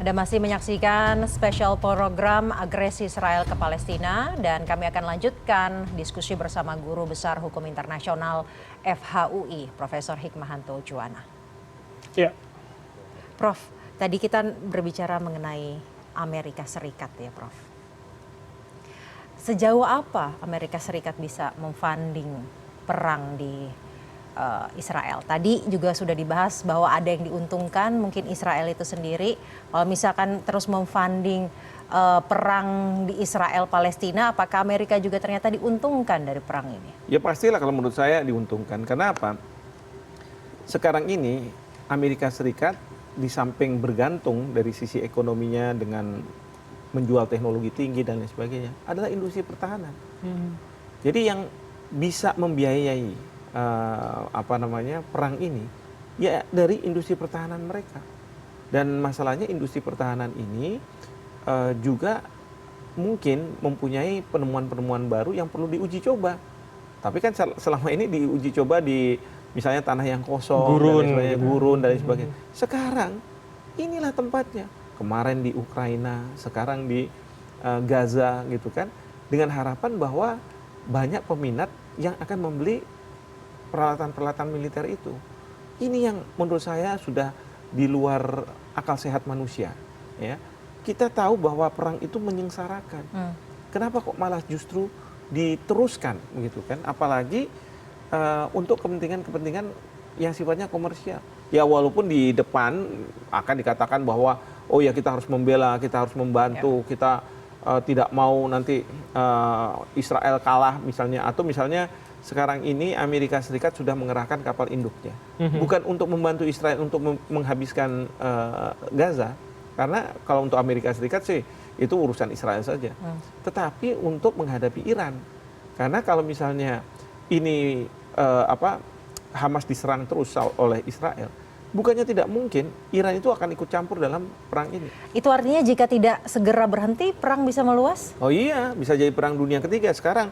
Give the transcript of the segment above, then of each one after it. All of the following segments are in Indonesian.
Anda masih menyaksikan spesial program agresi Israel ke Palestina dan kami akan lanjutkan diskusi bersama Guru Besar Hukum Internasional FHUI, Profesor Hikmahanto Juwana. Ya. Prof, tadi kita berbicara mengenai Amerika Serikat ya, Prof. Sejauh apa Amerika Serikat bisa memfunding perang di Israel? Tadi juga sudah dibahas bahwa ada yang diuntungkan, mungkin Israel itu sendiri. Kalau misalkan terus memfunding perang di Israel Palestina, apakah Amerika juga ternyata diuntungkan dari perang ini? Ya pastilah kalau menurut saya diuntungkan. Karena apa? Sekarang ini Amerika Serikat di samping bergantung dari sisi ekonominya dengan menjual teknologi tinggi dan lain sebagainya, adalah industri pertahanan. Jadi yang bisa membiayai perang ini ya dari industri pertahanan mereka. Dan masalahnya industri pertahanan ini juga mungkin mempunyai penemuan-penemuan baru yang perlu diuji coba. Tapi kan selama ini diuji coba di misalnya tanah yang kosong, gurun dan lain sebagainya. Sekarang inilah tempatnya. Kemarin di Ukraina, sekarang di Gaza gitu kan, dengan harapan bahwa banyak peminat yang akan membeli peralatan-peralatan militer itu. Ini yang menurut saya sudah di luar akal sehat manusia. Ya. Kita tahu bahwa perang itu menyengsarakan. Kenapa kok malah justru diteruskan begitu kan? Apalagi untuk kepentingan-kepentingan yang sifatnya komersial. Ya walaupun di depan akan dikatakan bahwa oh ya kita harus membela, kita harus membantu, kita tidak mau nanti Israel kalah misalnya, atau misalnya sekarang ini Amerika Serikat sudah mengerahkan kapal induknya. Bukan untuk membantu Israel untuk menghabiskan Gaza, karena kalau untuk Amerika Serikat sih itu urusan Israel saja. Tetapi untuk menghadapi Iran. Karena kalau misalnya ini Hamas diserang terus oleh Israel, bukannya tidak mungkin Iran itu akan ikut campur dalam perang ini. Itu artinya jika tidak segera berhenti, perang bisa meluas? Oh iya, bisa jadi perang dunia ketiga. Sekarang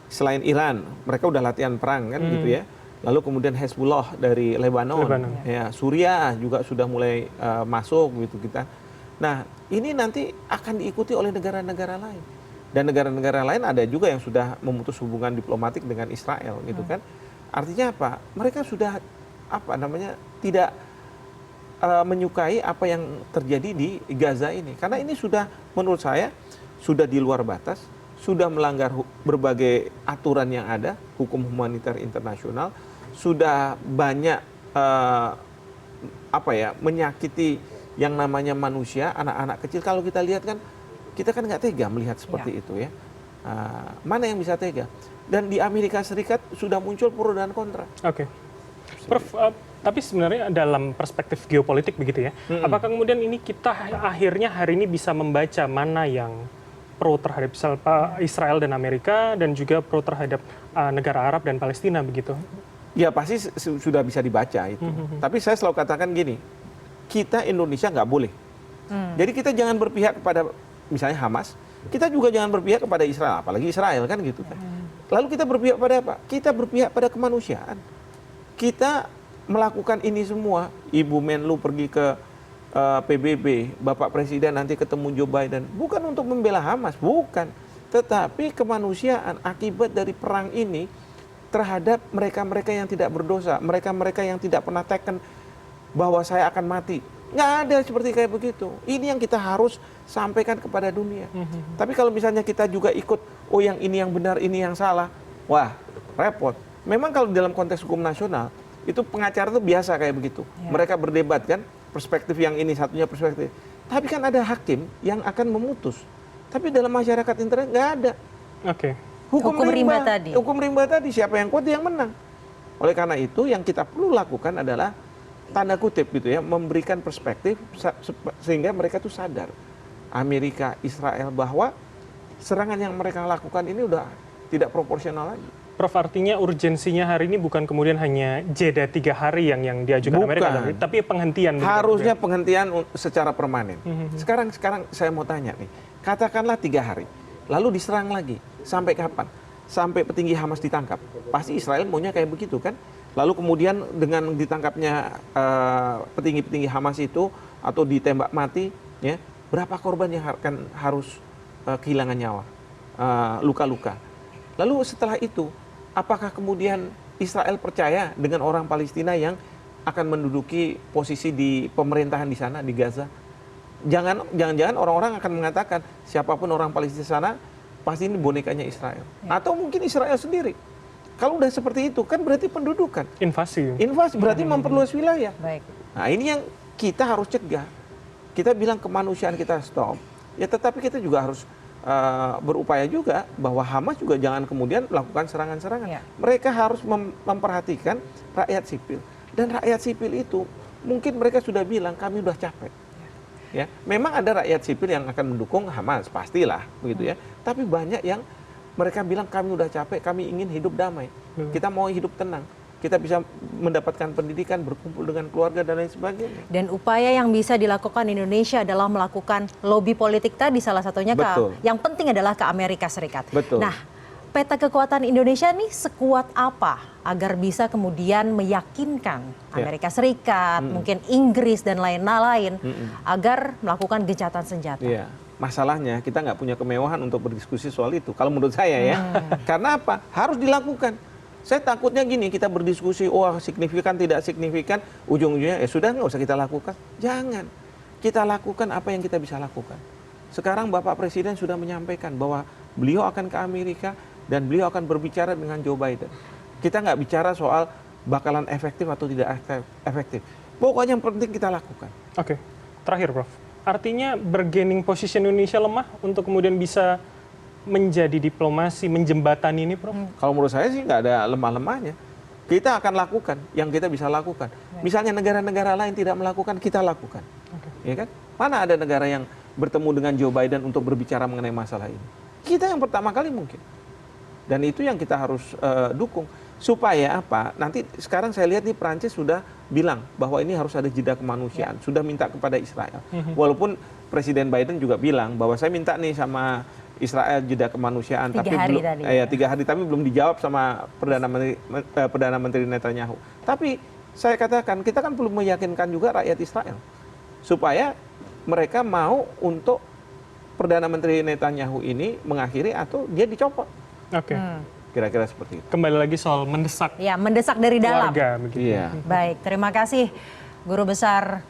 selain Iran, mereka udah latihan perang kan gitu ya. Lalu kemudian Hezbollah dari Lebanon. Ya, Suriah juga sudah mulai masuk gitu kita. Nah, ini nanti akan diikuti oleh negara-negara lain. Dan negara-negara lain ada juga yang sudah memutus hubungan diplomatik dengan Israel gitu kan. Artinya apa? Mereka sudah tidak menyukai apa yang terjadi di Gaza ini. Karena ini sudah menurut saya sudah di luar batas. Sudah melanggar berbagai aturan yang ada, hukum humaniter internasional, sudah banyak menyakiti yang namanya manusia, anak-anak kecil. Kalau kita lihat kan, kita kan nggak tega melihat seperti itu ya. Mana yang bisa tega? Dan di Amerika Serikat sudah muncul pro dan kontra. Oke, Prof. Tapi sebenarnya dalam perspektif geopolitik begitu ya, apakah kemudian ini kita akhirnya hari ini bisa membaca mana yang pro terhadap Israel dan Amerika dan juga pro terhadap negara Arab dan Palestina begitu? Ya pasti sudah bisa dibaca itu. Tapi saya selalu katakan gini, kita Indonesia nggak boleh. Jadi kita jangan berpihak kepada misalnya Hamas, kita juga jangan berpihak kepada Israel, apalagi Israel kan gitu kan. Lalu kita berpihak pada apa? Kita berpihak pada kemanusiaan. Kita melakukan ini semua, Ibu Menlu pergi ke PBB, Bapak Presiden nanti ketemu Joe Biden, bukan untuk membela Hamas, bukan, tetapi kemanusiaan akibat dari perang ini terhadap mereka-mereka yang tidak berdosa, mereka-mereka yang tidak pernah teken bahwa saya akan mati. Nggak ada seperti kayak begitu. Ini yang kita harus sampaikan kepada dunia. Tapi kalau misalnya kita juga ikut, oh yang ini yang benar, ini yang salah, wah repot. Memang kalau dalam konteks hukum nasional, itu pengacara itu biasa kayak begitu. Mereka berdebat kan, perspektif yang ini, satunya perspektif. Tapi kan ada hakim yang akan memutus. Tapi dalam masyarakat internet nggak ada. Oke. Hukum rimba tadi. Hukum rimba tadi, siapa yang kuat yang menang. Oleh karena itu yang kita perlu lakukan adalah tanda kutip gitu ya, memberikan perspektif sehingga mereka tuh sadar. Amerika, Israel bahwa serangan yang mereka lakukan ini udah tidak proporsional lagi. Prof, artinya urgensinya hari ini bukan kemudian hanya jeda 3 hari yang diajukan Amerika, tapi penghentian. Harusnya penghentian secara permanen. Sekarang saya mau tanya nih, katakanlah 3 hari, lalu diserang lagi, sampai kapan? Sampai petinggi Hamas ditangkap. Pasti Israel maunya kayak begitu kan? Lalu kemudian dengan ditangkapnya petinggi-petinggi Hamas itu atau ditembak mati, ya, berapa korban yang harus kehilangan nyawa, luka-luka. Lalu setelah itu, apakah kemudian Israel percaya dengan orang Palestina yang akan menduduki posisi di pemerintahan di sana, di Gaza? Jangan-jangan orang-orang akan mengatakan siapapun orang Palestina sana pasti ini bonekanya Israel. Atau mungkin Israel sendiri. Kalau udah seperti itu kan berarti pendudukan. Invasi. Invasi berarti memperluas wilayah. Baik. Nah ini yang kita harus cegah. Kita bilang kemanusiaan kita stop. Ya tetapi kita juga harus berupaya juga bahwa Hamas juga jangan kemudian melakukan serangan-serangan. Ya. Mereka harus memperhatikan rakyat sipil. Dan rakyat sipil itu mungkin mereka sudah bilang kami udah capek. Ya, memang ada rakyat sipil yang akan mendukung Hamas, pastilah begitu ya. Tapi banyak yang mereka bilang kami udah capek, kami ingin hidup damai. Kita mau hidup tenang. Kita bisa mendapatkan pendidikan, berkumpul dengan keluarga dan lain sebagainya. Dan upaya yang bisa dilakukan Indonesia adalah melakukan lobby politik tadi, salah satunya yang penting adalah ke Amerika Serikat. Betul. Nah, peta kekuatan Indonesia nih sekuat apa agar bisa kemudian meyakinkan Amerika Serikat, mungkin Inggris dan lain-lain agar melakukan gencatan senjata? Iya. Masalahnya kita nggak punya kemewahan untuk berdiskusi soal itu. Kalau menurut saya ya, karena apa? Harus dilakukan. Saya takutnya gini, kita berdiskusi, signifikan tidak signifikan, ujung-ujungnya sudah nggak usah kita lakukan. Jangan. Kita lakukan apa yang kita bisa lakukan. Sekarang Bapak Presiden sudah menyampaikan bahwa beliau akan ke Amerika dan beliau akan berbicara dengan Joe Biden. Kita nggak bicara soal bakalan efektif atau tidak efektif. Pokoknya yang penting kita lakukan. Oke, terakhir Prof. Artinya bargaining position Indonesia lemah untuk kemudian bisa menjadi diplomasi, menjembatani ini, Prof? Kalau menurut saya sih nggak ada lemah-lemahnya. Kita akan lakukan yang kita bisa lakukan. Misalnya negara-negara lain tidak melakukan, kita lakukan. Ya kan? Mana ada negara yang bertemu dengan Joe Biden untuk berbicara mengenai masalah ini? Kita yang pertama kali mungkin. Dan itu yang kita harus dukung. Supaya apa? Nanti sekarang saya lihat nih Prancis sudah bilang bahwa ini harus ada jeda kemanusiaan. Sudah minta kepada Israel. Walaupun Presiden Biden juga bilang bahwa saya minta nih sama Israel jeda kemanusiaan. 3 hari tadi. 3 hari tapi belum dijawab sama Perdana Menteri Netanyahu. Tapi saya katakan kita kan belum meyakinkan juga rakyat Israel. Supaya mereka mau untuk Perdana Menteri Netanyahu ini mengakhiri atau dia dicopot. Oke. Kira-kira seperti itu. Kembali lagi soal mendesak. Ya, mendesak dari dalam. Keluarga, begitu. Iya. Baik, terima kasih Guru Besar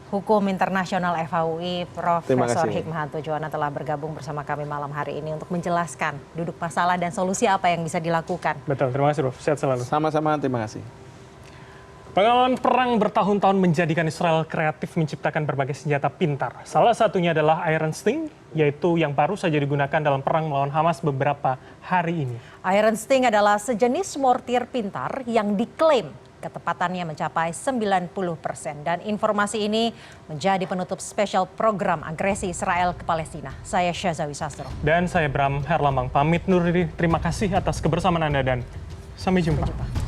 Hukum Internasional FHUI, Profesor Hikmahanto Juwana telah bergabung bersama kami malam hari ini untuk menjelaskan duduk masalah dan solusi apa yang bisa dilakukan. Betul, terima kasih Prof. Sehat selalu. Sama-sama, terima kasih. Pengalaman perang bertahun-tahun menjadikan Israel kreatif menciptakan berbagai senjata pintar. Salah satunya adalah Iron Sting, yaitu yang baru saja digunakan dalam perang melawan Hamas beberapa hari ini. Iron Sting adalah sejenis mortir pintar yang diklaim ketepatannya mencapai 90%. Dan informasi ini menjadi penutup spesial program agresi Israel ke Palestina. Saya Syazawi Sastro. Dan saya Bram Herlambang pamit undur diri. Terima kasih atas kebersamaan Anda dan sampai jumpa.